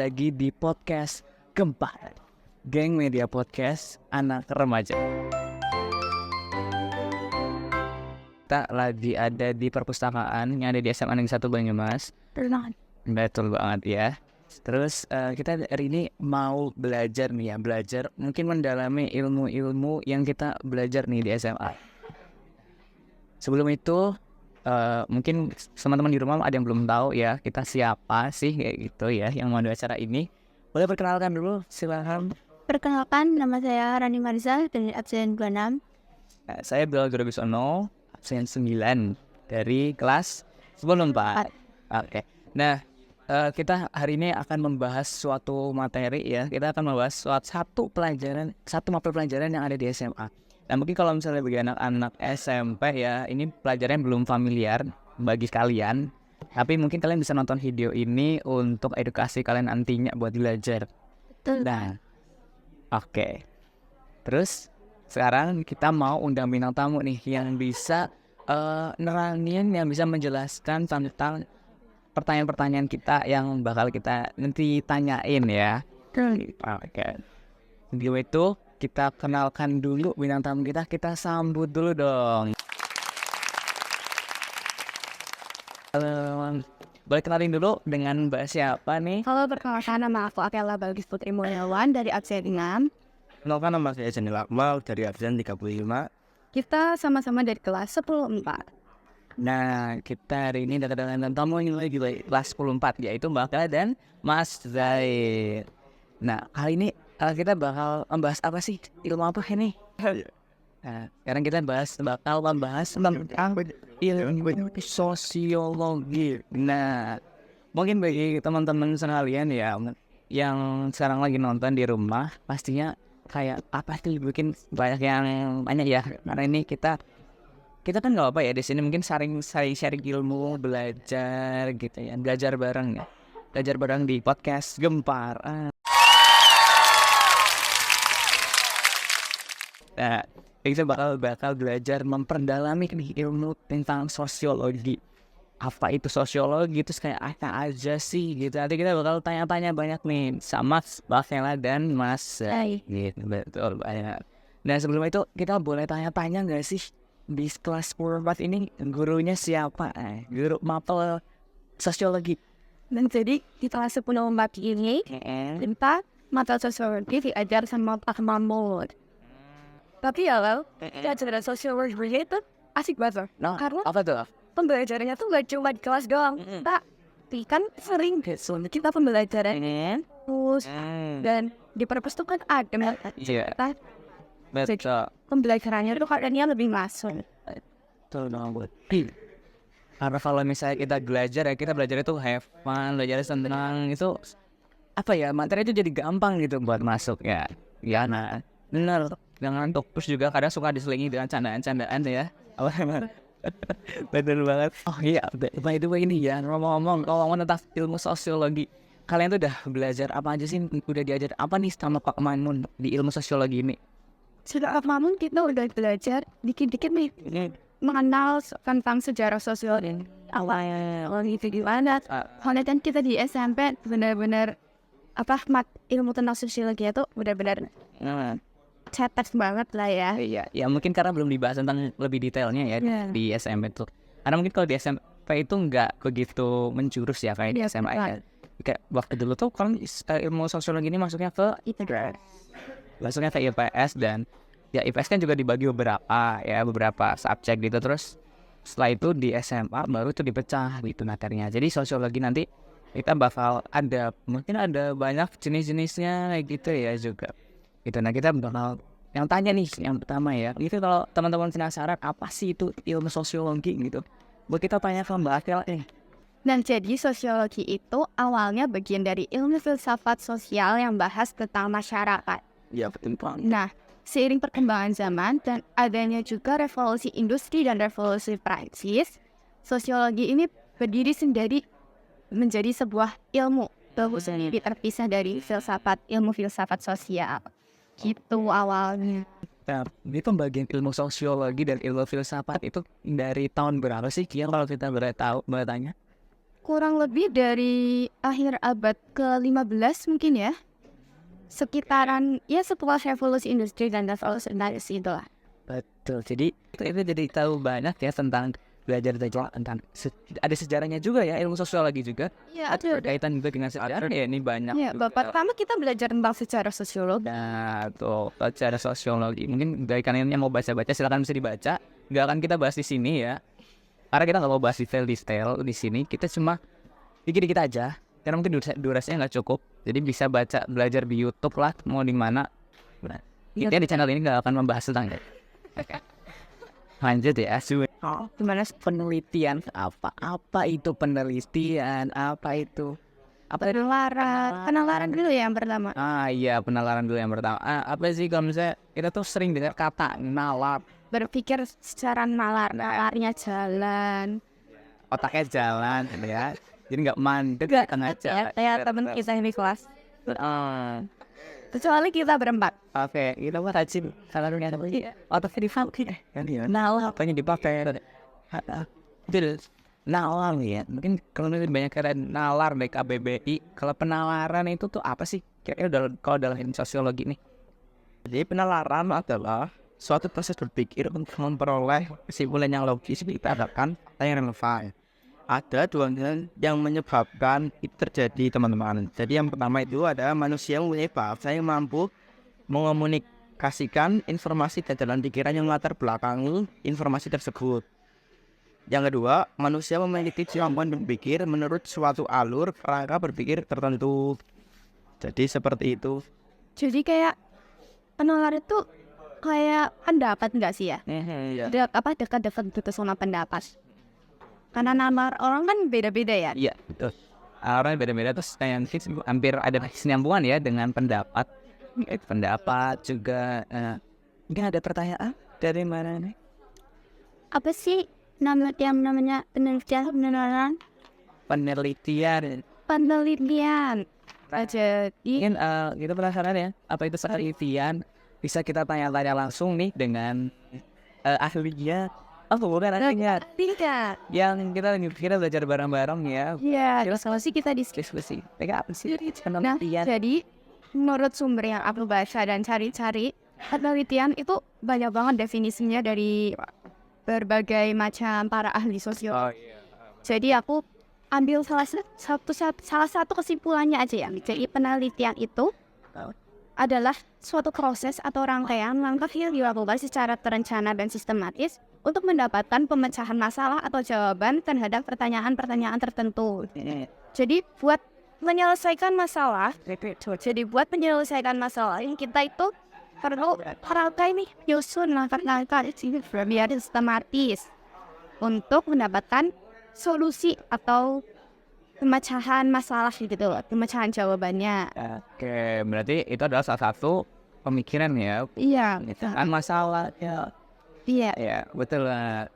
lagi di podcast Gempar, Geng Media Podcast Anak Remaja. Kita lagi ada di perpustakaan yang ada di SMA Negeri 1 Banyumas. Betul banget ya. Terus kita hari ini mau belajar nih ya, belajar mungkin mendalami ilmu-ilmu yang kita belajar nih di SMA. Sebelum itu mungkin teman-teman di rumah ada yang belum tahu ya kita siapa sih kayak gitu ya yang mau ada acara ini. Boleh perkenalkan dulu, silakan. Perkenalkan, nama saya Rani Marza dari absen 26. Saya Bilal Gurabisono, absen 9 dari kelas 10 Pak. Oke. Nah, kita hari ini akan membahas suatu materi ya. Kita akan membahas satu mapel pelajaran yang ada di SMA. Nah, mungkin kalau misalnya bagi anak-anak SMP ya, ini pelajaran yang belum familiar bagi kalian. Tapi mungkin kalian bisa nonton video ini untuk edukasi kalian nantinya buat belajar. Betul. Nah, oke. Terus sekarang kita mau undang bintang tamu nih yang bisa nerangin, yang bisa menjelaskan tentang pertanyaan-pertanyaan kita yang bakal kita nanti tanyain ya. Oke. Sebelum itu kita kenalkan dulu bintang tamu kita sambut dulu dong. Halo, boleh kenalin dulu dengan Mbak siapa nih? Halo, perkenalkan, nama aku Akela Bagus Putri Mulyawan dari absen 6. Kenalkan, nama saya Janil Akmal dari absen 35. Kita sama-sama dari kelas 10-4. Nah, kita hari ini datang tamu yang lagi kelas 14 yaitu Mbak Akela dan Mas Zaid. Nah, kali ini kita bakal membahas apa sih? Ilmu apa ini? Nah, sekarang kita bakal membahas tentang ilmu sosiologi. Nah, mungkin bagi teman-teman sekalian ya yang sekarang lagi nonton di rumah, pastinya kayak apa sih bikin banyak ya. Karena ini kita kan nggak apa ya di sini mungkin sharing ilmu, belajar gitu ya, belajar bareng di podcast Gempar. Nah, kita bakal belajar memperdalami nih ilmu tentang sosiologi. Apa itu sosiologi? Terus kayak apa aja sih gitu. Nanti kita bakal tanya-tanya banyak nih sama Mbak Kela dan Mas gitu. Betul banyak. Nah, sebelum itu kita boleh tanya-tanya nggak sih di kelas 4 ini gurunya siapa? Guru mapel sosiologi. Dan jadi di kelas 10-4 ini, kita mata sosiologi diajar sama Pak Mahmud. Tapi ya pelajaran sosiologi itu asik banget. Nah, Karena apa tuh? pembelajarannya tuh gak cuma di kelas doang. Tapi kan sering kita pembelajaran terus dan di perpus tuh kan ada Iya. kita Betul. pembelajarannya tuh kayaknya lebih masuk. Betul banget. Karena kalau misalnya kita belajar ya, kita belajar itu have fun, belajar senang, itu apa ya, materi itu jadi gampang gitu buat masuk ya. Ya, nah, benar. Jangan ngantuk. Terus juga kadang suka diselingi dengan candaan-candaan ya. Betul banget. Oh iya, by the way ini ya, ngomong tentang ilmu sosiologi. Kalian tuh udah belajar apa aja sih? Udah diajar apa nih sama Pak Manmun di ilmu sosiologi ini? Sudah Mamun kita udah belajar dikit-dikit nih mengenal tentang sejarah sosial ini awalnya itu gimana. Soalnya kan kita di SMP benar-benar ilmu tentang sosiologi itu benar-benar cetek banget lah ya. Iya, ya mungkin karena belum dibahas tentang lebih detailnya ya di SMP tuh. Karena mungkin kalau di SMP itu nggak begitu menjurus ya kayak di SMA ya. Kayak waktu dulu tuh kan ilmu sosiologi ini masuknya ke IPS dan ya IPS kan juga dibagi beberapa subjek gitu. Terus setelah itu di SMA baru itu dipecah gitu materinya. Jadi sosiologi nanti kita bakal mungkin ada banyak jenis-jenisnya kayak gitu ya juga. Gitu. Nah, kita bakal yang tanya nih yang pertama ya. Itu kalau teman-teman penasaran apa sih itu ilmu sosiologi gitu. Buat kita tanya ke Mbak Akela nih. Dan jadi sosiologi itu awalnya bagian dari ilmu filsafat sosial yang bahas tentang masyarakat. Ya, betul banget. Nah, seiring perkembangan zaman dan adanya juga revolusi industri dan revolusi Prancis, sosiologi ini berdiri sendiri menjadi sebuah ilmu sendiri terpisah dari ilmu filsafat sosial. Gitu awalnya. Nah, ini pembagian ilmu sosiologi dan ilmu filsafat itu dari tahun berapa sih? Kalau kita boleh tanya. kurang lebih dari akhir abad ke-15 mungkin ya. Sekitaran ya setelah revolusi industri dan revolusi industri itulah. Betul. Jadi itu jadi tahu banyak ya tentang belajar tentang ada sejarahnya juga ya, ilmu sosiologi juga. Iya, ada. Berkaitan juga dengan sejarah ya, ini banyak. Ya, pertama kita belajar tentang sejarah sosiologi. Nah, tuh secara sosiologi. Mungkin dari kalian yang mau baca-baca silakan bisa dibaca. Nggak akan kita bahas di sini ya. Karena kita nggak mau bahas detail di sini. Kita cuma dikit-dikit aja. Karena mungkin durasinya nggak cukup. Jadi bisa belajar di YouTube lah, mau di mana. Nah, kita di channel ini nggak akan membahas tentang itu. Oke. Lanjut ya. Gimana penelitian? Apa itu penelitian? Apa itu? Penalaran dulu ya yang pertama. Iya, penalaran dulu yang pertama. Apa sih kalau misalnya kita tuh sering dengar kata nalar, Berpikir secara nalarnya jalan. otaknya jalan gitu ya. Jadi nggak mandek aja. Kayak temen kita ini kelas. Kecuali kita berempat. Oke, kita buat rajin. Salarnya apa sih? Otaknya dipakai. Kan ya. Nalar apanya dipakai? Betul. Nalar ya. Mungkin kalau banyak keren nalar dari KBBI. Kalau penalaran itu tuh apa sih? Kira-kira kalau dalam sosiologi nih. Jadi penalaran adalah suatu proses berpikir untuk memperoleh kesimpulan yang logis berdasarkan fakta yang relevan. Ada dua hal yang menyebabkan itu terjadi, teman-teman. Jadi yang pertama itu ada manusia mempunyai bahasa yang mampu mengomunikasikan informasi dan jalan pikiran yang melatar belakangi informasi tersebut. Yang kedua, manusia memiliki kemampuan berpikir menurut suatu alur kerangka berpikir tertentu. Jadi seperti itu. Jadi kayak penalaran itu kayak pendapat nggak sih ya? Dekat-dekat gitu sama pendapat. Karena nalar orang kan beda-beda ya. Iya, betul. Orang beda-beda terus kayak hampir ada kesinambungan ya dengan pendapat. Pendapat juga. Mungkin ada pertanyaan dari mana nih? Apa sih namanya penelitian? Penelitian. Jadi Mungkin kita penasaran ya, apa itu penelitian? Bisa kita tanya-tanya langsung nih dengan ahlinya. Bukan ahlinya. tidak. Yang kita belajar bareng-bareng ya. Iya, diskusi kita Diskusi. Apa sih Nah, penelitian? jadi menurut sumber yang aku baca dan cari-cari, penelitian itu banyak banget definisinya dari berbagai macam para ahli sosiologi. Jadi aku ambil salah satu kesimpulannya aja ya. Jadi penelitian itu adalah suatu proses atau rangkaian langkah yang dilakukan secara terencana dan sistematis untuk mendapatkan pemecahan masalah atau jawaban terhadap pertanyaan-pertanyaan tertentu. Jadi buat menyelesaikan masalah, kita itu perlu rangkai nih, nyusun langkah-langkah biar sistematis untuk mendapatkan solusi atau pemecahan masalah gitu loh, pemecahan jawabannya. Oke, berarti itu adalah salah satu pemikiran ya. Iya. Kan masalah ya. Iya. Ya, betul lah.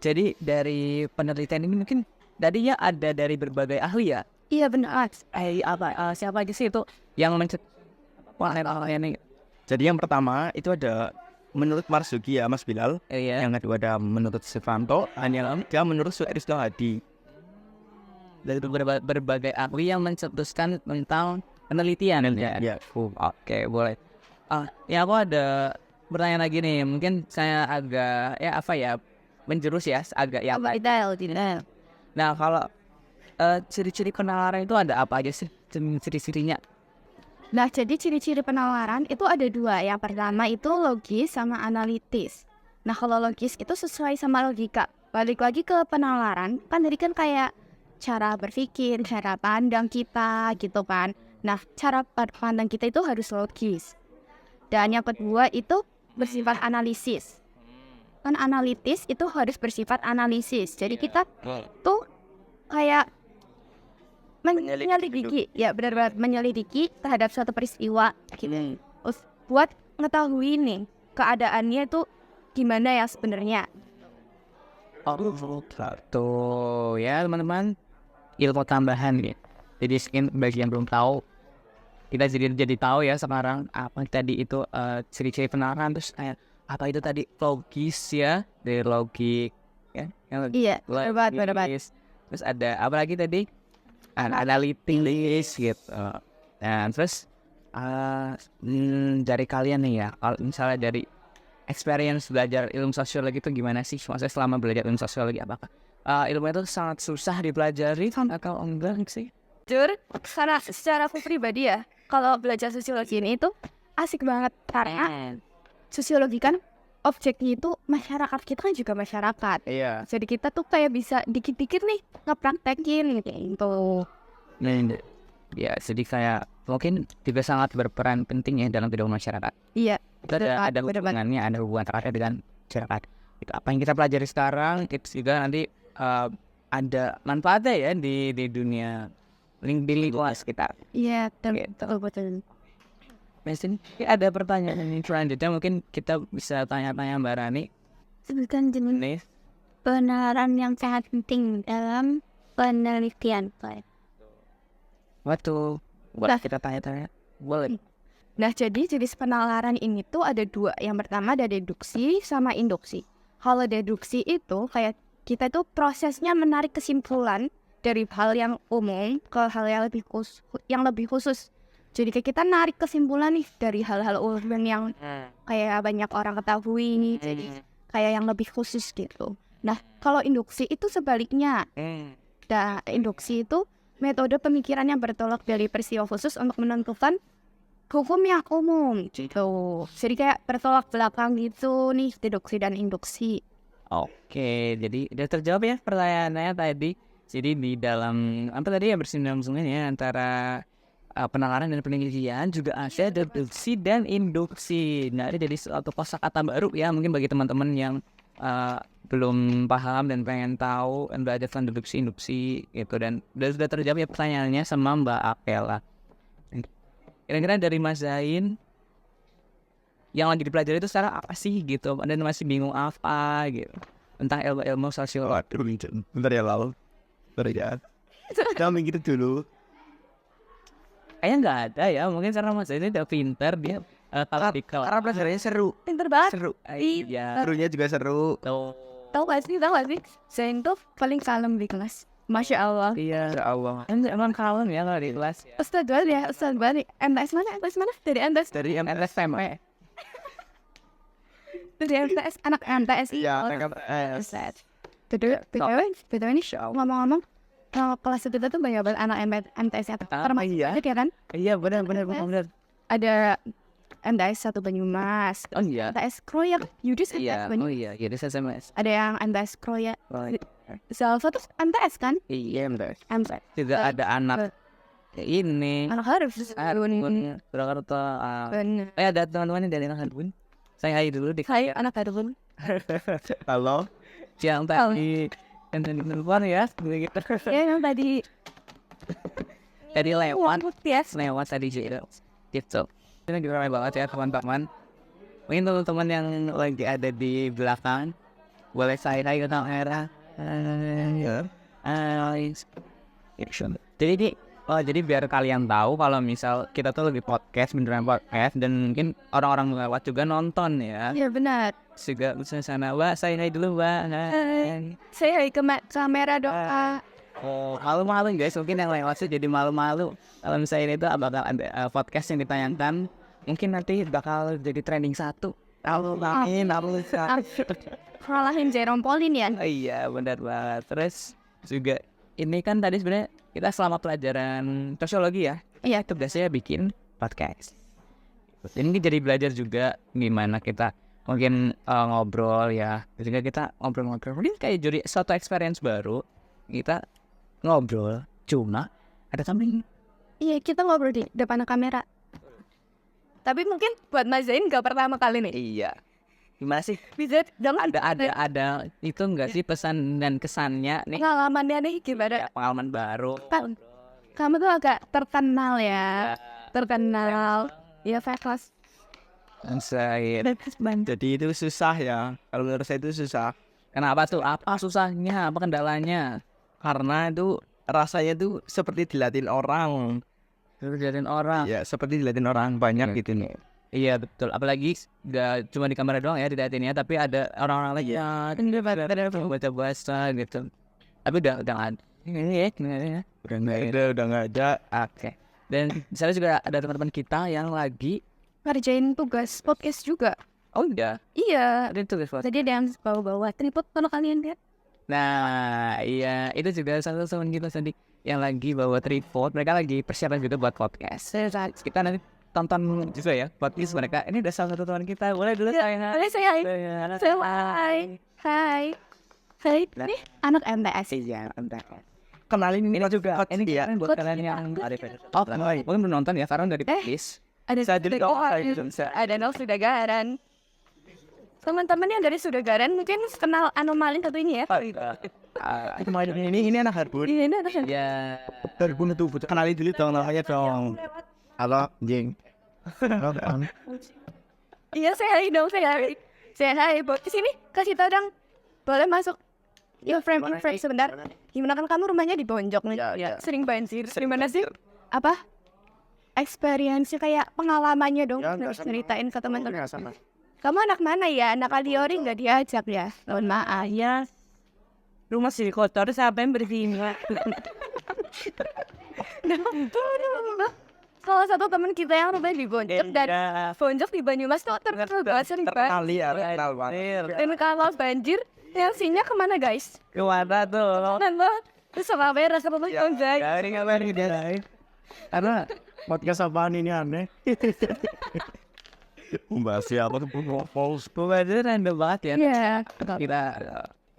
Jadi dari penelitian ini mungkin tadinya ada dari berbagai ahli ya. Iya benar. Siapa aja sih itu yang ini? Jadi yang pertama itu ada menurut Marzuki ya, Mas Bilal. Iya. Yang kedua ada menurut Sufanto, yang ketiga menurut Suharisno Hadi. Dari berbagai ahli yang mencetuskan tentang penelitian. Ya. Oke, boleh. Ya aku ada pertanyaan lagi nih. Mungkin saya agak menjurus ya, agak ya. Detail. Nah, kalau ciri-ciri penalaran itu ada apa aja sih? Ciri-cirinya? Nah, jadi ciri-ciri penalaran itu ada dua. Yang pertama itu logis sama analitis. Nah, kalau logis itu sesuai sama logika. Balik lagi ke penalaran, kan tadi kan kayak cara berpikir, cara pandang kita gitu kan. Nah, cara pandang kita itu harus logis. Dan yang kedua itu bersifat analisis. Kan analitis itu harus bersifat analisis. Jadi kita tuh kayak menyelidiki, ya benar-benar menyelidiki terhadap suatu peristiwa gitu. Buat ngetahui nih keadaannya itu gimana ya sebenarnya. Tuh ya teman-teman, ilmu tambahan ya. Jadi mungkin bagi yang belum tahu, kita jadi tahu ya sekarang apa tadi itu ciri-ciri penalaran, terus apa itu tadi logis ya, dari logik ya. Iya, benar banget. terus ada apa lagi tadi, analytics gitu. Nah terus dari kalian nih ya, kalau misalnya dari experience belajar ilmu sosiologi itu gimana sih? Maksudnya selama belajar ilmu sosiologi apakah ilmu itu sangat susah dipelajari atau enggak sih? Jujur, karena secara aku pribadi ya, kalau belajar sosiologi ini itu asik banget karena sosiologi kan objeknya itu masyarakat, kita kan juga masyarakat. Iya. Jadi kita tuh kayak bisa dikit-dikit nih ngepraktekin gitu. Nah, ya jadi kayak mungkin juga sangat berperan penting ya dalam kehidupan masyarakat. Iya. Itu ada hubungannya, ada hubungan terkait dengan masyarakat. Itu apa yang kita pelajari sekarang, itu juga nanti ada manfaatnya ya di dunia di lingkungan sekitar. Iya, betul. Mesin, ada pertanyaan ini selanjutnya mungkin kita bisa tanya-tanya Mbak Rani. Sebutkan jenis Nih, penalaran yang sangat penting dalam penelitian. waktu buat kita tanya-tanya, boleh. Nah, jadi jenis penalaran ini tuh ada dua. Yang pertama ada deduksi sama induksi. Kalau deduksi itu kayak kita tuh prosesnya menarik kesimpulan dari hal yang umum ke hal yang lebih khusus. Jadi kayak kita narik kesimpulan nih dari hal-hal umum yang kayak banyak orang ketahui, jadi kayak yang lebih khusus gitu. Nah, kalau induksi itu sebaliknya. Nah, induksi itu metode pemikiran yang bertolak dari peristiwa khusus untuk menentukan hukum yang umum gitu. Jadi kayak bertolak belakang gitu nih, deduksi dan induksi. Oke, jadi udah terjawab ya pertanyaannya tadi. Jadi di dalam apa tadi ya bersinggungan ya antara penalaran dan penelitian juga ada deduksi dan induksi. Nah, ini jadi suatu kosakata baru ya mungkin bagi teman-teman yang belum paham dan pengen tahu dan belajar tentang deduksi induksi gitu, dan sudah terjawab ya pertanyaannya sama Mbak Apela. Kira-kira dari Mas Zain yang lagi dipelajari itu sekarang apa sih gitu, dan masih bingung apa gitu tentang ilmu sosiologi. Bentar ya lalu. Bentar ya. Jangan gitu dulu. Kayaknya nggak ada ya, mungkin karena Mas Zain udah pinter, dia taktikal. Karena pelajarannya seru. Pinter banget. Seru. Iya. Serunya juga seru. Tahu gak sih? Zain tuh paling kalem di kelas. Masya Allah. Iya. Ya Allah. Emang kalem ya kalau di kelas ya. Ustaz banget. MTS mana? Dari MTS. Dari MTS FEM. Dari MTS, anak MTS. Iya, Ustaz. BTW ini ngomong-ngomong, kelas itu tuh banyak banget anak MTS ya. Termasuk iya. ya kan? Iya benar. Ada MTS 1 Banyumas, Oh iya. MTS Kroya, Yudis Iya. MTS Banyumas. Oh iya. Jadi SMS. Ada yang MTS Kroya, Oh, Zalfa tuh MTS kan? iya benar. MTS. Juga ada anak ini. Anak harus. Arbun, Surakarta. Bener. Ada teman-teman dari anak Arbun. Saya hai dulu di Hai anak Arbun. Halo. yang tadi yang tadi telepon ya gitu. Ya yang tadi. Tadi lewat Yes. tadi gitu. Ini lagi ramai banget ya teman-teman. Mungkin teman-teman yang lagi ada di belakang boleh saya ke kamera. Jadi ini jadi biar kalian tahu kalau misal kita tuh lagi beneran podcast, dan mungkin orang-orang lewat juga nonton ya. Iya benar. Juga misalnya sana, Mbak, saya hai dulu, Mbak. Saya hai ke kamera doa. Oh, malu-malu guys, mungkin yang lewat sih jadi malu-malu. Kalau misalnya itu bakal ada podcast yang ditayangkan, mungkin nanti bakal jadi trending 1. Amin. Ngalahin Jerome Pauline ya. Iya, benar banget. Terus juga ini kan tadi sebenarnya kita selama pelajaran sosiologi ya, Iya. itu biasanya bikin podcast. Ini jadi belajar juga gimana kita mungkin ngobrol ya. Ketika kita ngobrol-ngobrol, mungkin kayak jadi suatu experience baru. Kita ngobrol, cuma ada samping. Iya, kita ngobrol di depan kamera. Tapi mungkin buat Mas Zain gak pertama kali nih. Iya. Gimana sih? Bisa dong Ada itu enggak sih pesan dan kesannya nih? pengalamannya nih gimana? Ya, pengalaman baru. Kan kamu tuh agak terkenal ya. Terkenal. Ya kelas. Saya Jadi itu susah ya. Kalau menurut saya itu susah. kenapa tuh? Apa susahnya? Apa kendalanya? Karena itu rasanya tuh seperti dilatih orang. Kerjain orang. Ya, seperti dilatih orang banyak gitu nih. Iya betul. Apalagi gak cuma di kamera doang ya dilihatinnya, tapi ada orang-orang lagi ya baca bahasa gitu. Tapi udah nggak ada. Ini ya. Udah nggak ada. Oke. Dan di sana juga ada teman-teman kita yang lagi Ngerjain tugas podcast juga. oh iya, Iya. ada tugas buat. Tadi ada yang bawa-bawa tripod kalau kalian lihat. Nah, iya, itu juga salah satu teman kita tadi yang lagi bawa tripod. Mereka lagi persiapan juga buat podcast. Kita nanti tonton juga ya podcast mereka. Ini ada salah satu teman kita. Boleh dulu saya. Boleh saya hai. Saya hai. Hai. Hai. Nah. Nih anak MTS. Iya, entah. Kenalin ini juga. Ini ya. keren buat kalian yang mungkin belum nonton ya, karena dari playlist. Ada Saya jadi ada Nol Sudagaran. Teman-teman yang dari Sudagaran mungkin kenal anomali satu ini ya. Kemarin ini anak Harbun. Ini ada Ya, Harbun itu kenalin dulu dong namanya dong. Halo, Jing. Iya saya hai dong saya hai. Saya hai buat kesini kasih tau dong. Boleh masuk. Yo frame sebentar. Gimana kan kamu rumahnya di Bonjok nih? Ya. Sering banjir. Gimana sih? Apa? Experience kayak pengalamannya dong. Harus ceritain ke teman-teman. Kamu anak mana ya? Anak Aliori nggak diajak ya? Mohon maaf ya. Rumah sih kotor sampai bersihin. Salah satu teman kita yang rumahnya di Bonjok dan Bonjok di Banyumas tuh terkenal banget sering banget. Terkenali ya, kenal banget. Dan kalau banjir, reaksinya kemana guys? kemana tuh? Nambah terus sama beres sama guys. Dari ngapain dia? Karena podcast apaan ini aneh. Membahas siapa tuh Pembahasannya random banget ya. Iya. Kita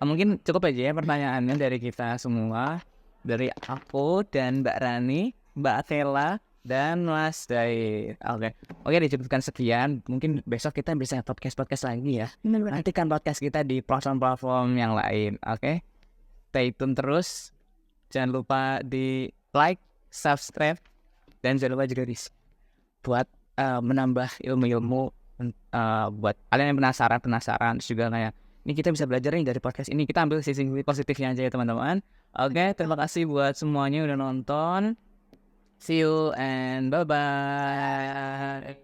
mungkin cukup aja ya pertanyaannya dari kita semua, dari aku dan Mbak Rani, Mbak Tela, dan Mas Dai. Oke, dicukupkan sekian. Mungkin besok kita bisa podcast lagi ya. Nantikan podcast kita di platform-platform yang lain. Oke, stay tune terus. Jangan lupa di like, subscribe, dan jangan lupa juga buat menambah ilmu-ilmu buat kalian yang penasaran terus juga kayak ini kita bisa belajar nih dari podcast ini, kita ambil sisi positifnya aja ya teman-teman. Oke, terima kasih buat semuanya udah nonton. See you and bye bye.